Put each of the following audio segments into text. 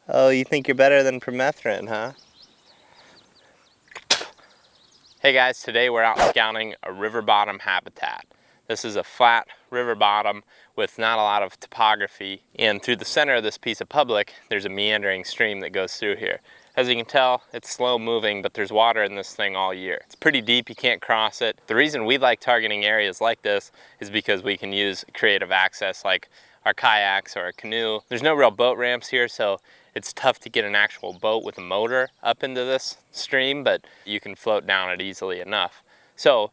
Oh, you think you're better than permethrin, huh? Hey guys, today we're out scouting a river bottom habitat. This is a flat river bottom with not a lot of topography, and through the center of this piece of public there's a meandering stream that goes through here. As you can tell, it's slow moving, but there's water in this thing all year. It's pretty deep, you can't cross it. The reason we like targeting areas like this is because we can use creative access like our kayaks or a canoe. There's no real boat ramps here, so it's tough to get an actual boat with a motor up into this stream, but you can float down it easily enough. So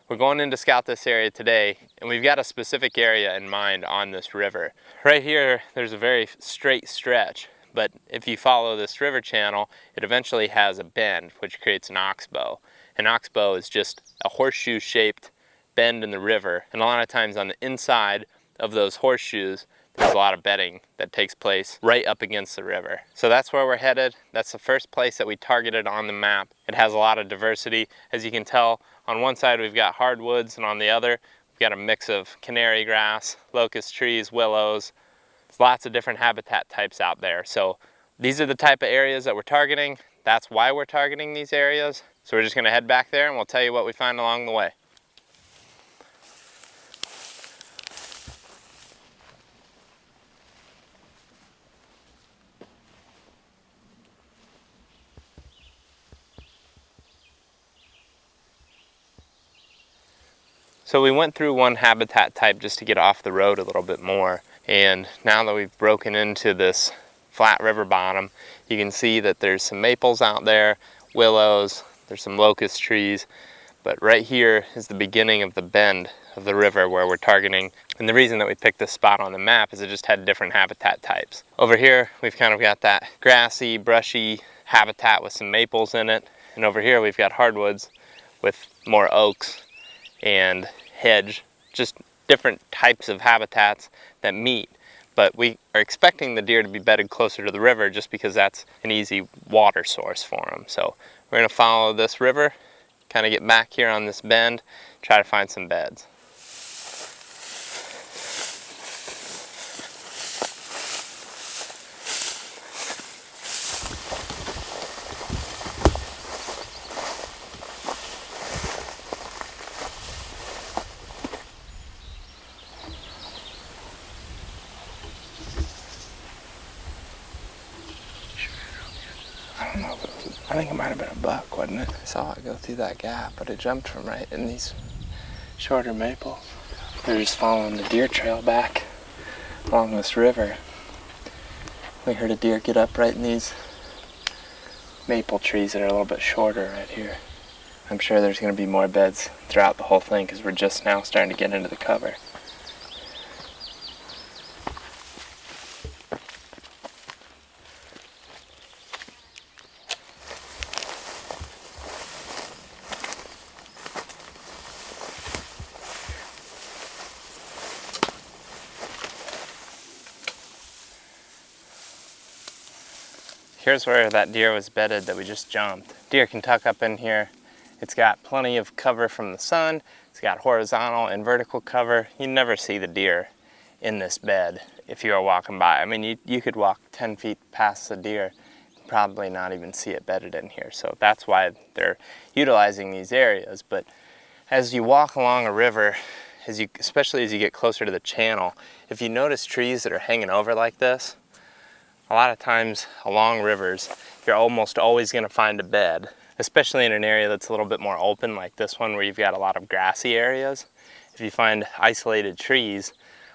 we're going in to scout this area today, and we've got a specific area in mind on this river. Right here, there's a very straight stretch, but if you follow this river channel, it eventually has a bend, which creates an oxbow. An oxbow is just a horseshoe-shaped bend in the river, and a lot of times on the inside of those horseshoes, there's a lot of bedding that takes place right up against the river. So that's where we're headed. That's the first place that we targeted on the map. It has a lot of diversity. As you can tell, on one side we've got hardwoods, and on the other we've got a mix of canary grass, locust trees, willows. There's lots of different habitat types out there. So these are the type of areas that we're targeting. That's why we're targeting these areas. So we're just gonna head back there and we'll tell you what we find along the way. So we went through one habitat type just to get off the road a little bit more, and now that we've broken into this flat river bottom, you can see that there's some maples out there, willows, there's some locust trees, but right here is the beginning of the bend of the river where we're targeting. And the reason that we picked this spot on the map is it just had different habitat types. Over here we've kind of got that grassy, brushy habitat with some maples in it, and over here we've got hardwoods with more oaks and hedge, just different types of habitats that meet. But we are expecting the deer to be bedded closer to the river just because that's an easy water source for them. So we're going to follow this river, kind of get back here on this bend, try to find some beds. I think it might have been a buck, wasn't it? I saw it go through that gap, but it jumped from right in these shorter maples. They're just following the deer trail back along this river. We heard a deer get up right in these maple trees that are a little bit shorter right here. I'm sure there's going to be more beds throughout the whole thing because we're just now starting to get into the cover. Here's where that deer was bedded that we just jumped. Deer can tuck up in here. It's got plenty of cover from the sun. It's got horizontal and vertical cover. You never see the deer in this bed if you are walking by. I mean, you could walk 10 feet past the deer, probably not even see it bedded in here. So that's why they're utilizing these areas. But as you walk along a river, especially as you get closer to the channel, if you notice trees that are hanging over like this, a lot of times along rivers, you're almost always going to find a bed, especially in an area that's a little bit more open like this one where you've got a lot of grassy areas. If you find isolated trees,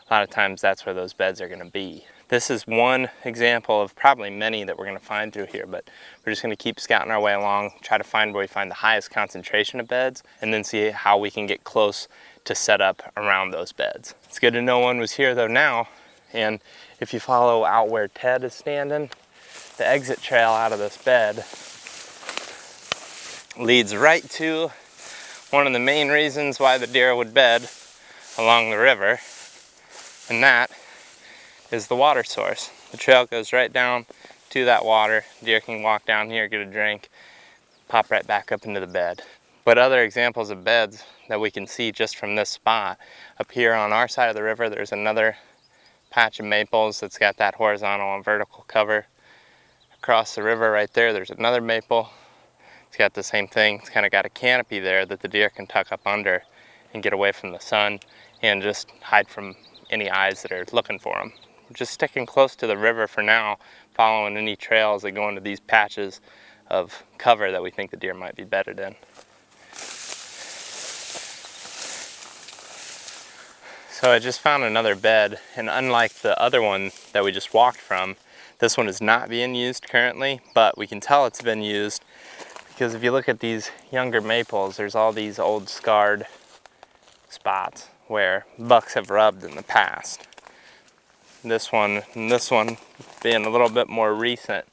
a lot of times that's where those beds are going to be. This is one example of probably many that we're going to find through here, but we're just going to keep scouting our way along, try to find where we find the highest concentration of beds, and then see how we can get close to set up around those beds. It's good to know one was here though now, and if you follow out where Ted is standing, the exit trail out of this bed leads right to one of the main reasons why the deer would bed along the river, and that is the water source. The trail goes right down to that water. Deer can walk down here, get a drink, pop right back up into the bed. But other examples of beds that we can see just from this spot, up here on our side of the river, there's another patch of maples that's got that horizontal and vertical cover. across the river right there, there's another maple. It's got the same thing. It's kind of got a canopy there that the deer can tuck up under and get away from the sun and just hide from any eyes that are looking for them. We're just sticking close to the river for now, following any trails that go into these patches of cover that we think the deer might be bedded in. So I just found another bed, and unlike the other one that we just walked from, this one is not being used currently, but we can tell it's been used because if you look at these younger maples, there's all these old scarred spots where bucks have rubbed in the past. This one and this one being a little bit more recent,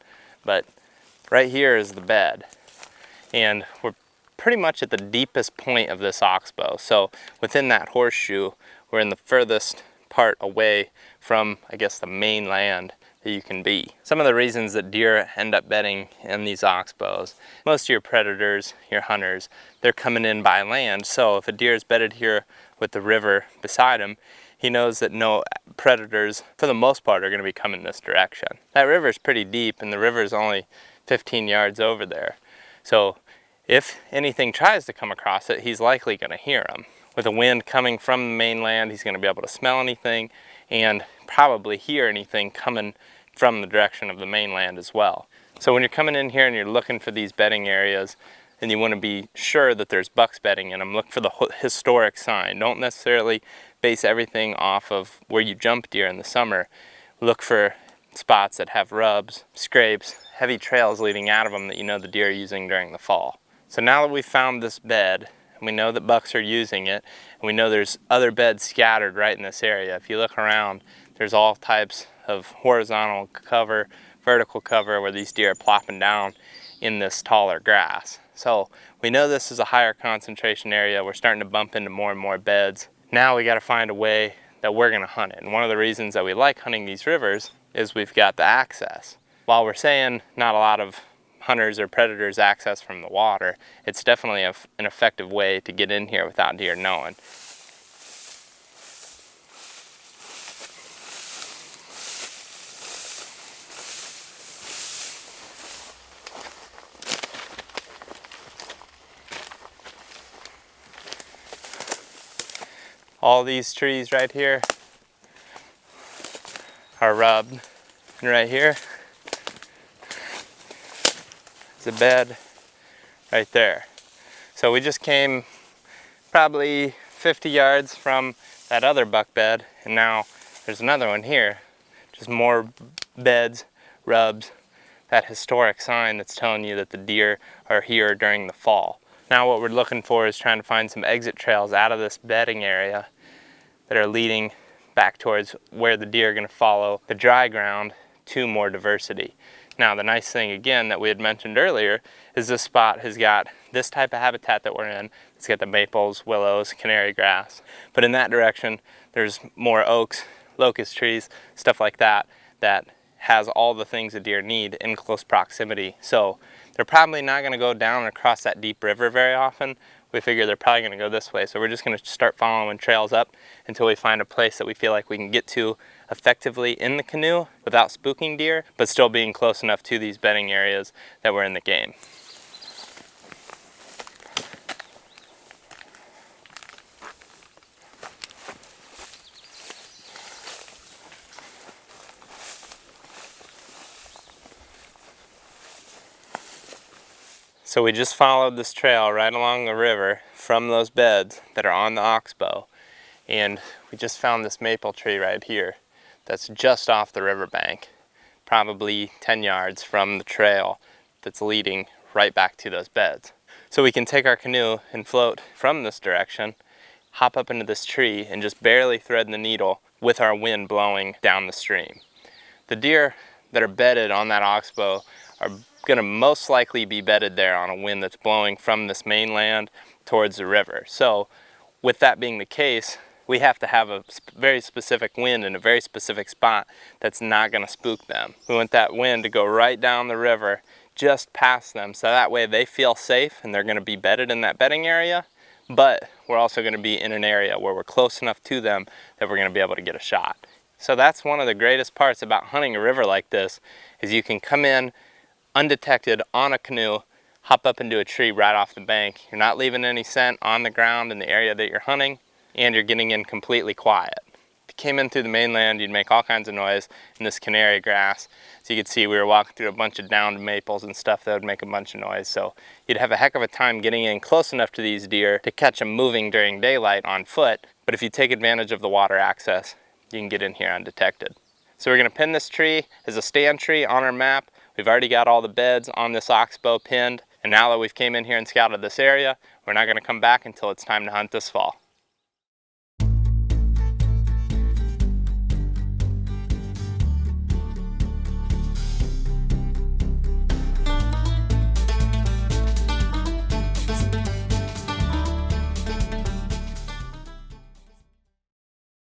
but right here is the bed. And we're pretty much at the deepest point of this oxbow. So within that horseshoe, we're in the furthest part away from, I guess, the main land that you can be. Some of the reasons that deer end up bedding in these oxbows, most of your predators, your hunters, they're coming in by land. So if a deer is bedded here with the river beside him, he knows that no predators, for the most part, are going to be coming this direction. That river is pretty deep, and the river is only 15 yards over there. So if anything tries to come across it, he's likely going to hear them. With the wind coming from the mainland, he's going to be able to smell anything and probably hear anything coming from the direction of the mainland as well. So when you're coming in here and you're looking for these bedding areas and you want to be sure that there's bucks bedding in them, look for the historic sign. Don't necessarily base everything off of where you jump deer in the summer. Look for spots that have rubs, scrapes, heavy trails leading out of them that you know the deer are using during the fall. So now that we've found this bed, and we know that bucks are using it, and we know there's other beds scattered right in this area. If you look around, there's all types of horizontal cover, vertical cover where these deer are plopping down in this taller grass. So we know this is a higher concentration area. We're starting to bump into more and more beds. Now we got to find a way that we're going to hunt it. And one of the reasons that we like hunting these rivers is we've got the access. While we're saying not a lot of hunters or predators access from the water, it's definitely an effective way to get in here without deer knowing. All these trees right here are rubbed, and right here is a bed right there. So we just came probably 50 yards from that other buck bed, and now there's another one here. Just more beds, rubs, that historic sign that's telling you that the deer are here during the fall. Now what we're looking for is trying to find some exit trails out of this bedding area that are leading back towards where the deer are going to follow the dry ground to more diversity. Now the nice thing again that we had mentioned earlier is this spot has got this type of habitat that we're in. It's got the maples, willows, canary grass, but in that direction there's more oaks, locust trees, stuff like that, that has all the things a deer need in close proximity. So they're probably not going to go down and across that deep river very often. We figure they're probably going to go this way. So we're just going to start following trails up until we find a place that we feel like we can get to effectively in the canoe without spooking deer, but still being close enough to these bedding areas that we're in the game. So we just followed this trail right along the river from those beds that are on the oxbow, and we just found this maple tree right here that's just off the riverbank, probably 10 yards from the trail that's leading right back to those beds. So we can take our canoe and float from this direction, hop up into this tree, and just barely thread the needle with our wind blowing down the stream. The deer that are bedded on that oxbow are going to most likely be bedded there on a wind that's blowing from this mainland towards the river. So with that being the case, we have to have a very specific wind in a very specific spot that's not going to spook them. We want that wind to go right down the river, just past them, so that way they feel safe and they're going to be bedded in that bedding area, but we're also going to be in an area where we're close enough to them that we're going to be able to get a shot. So that's one of the greatest parts about hunting a river like this, is you can come in undetected on a canoe, hop up into a tree right off the bank. You're not leaving any scent on the ground in the area that you're hunting, and you're getting in completely quiet. If you came in through the mainland, you'd make all kinds of noise in this canary grass. So you could see we were walking through a bunch of downed maples and stuff that would make a bunch of noise. So you'd have a heck of a time getting in close enough to these deer to catch them moving during daylight on foot. But if you take advantage of the water access, you can get in here undetected. So we're gonna pin this tree as a stand tree on our map. We've already got all the beds on this oxbow pinned. And now that we've came in here and scouted this area, we're not gonna come back until it's time to hunt this fall.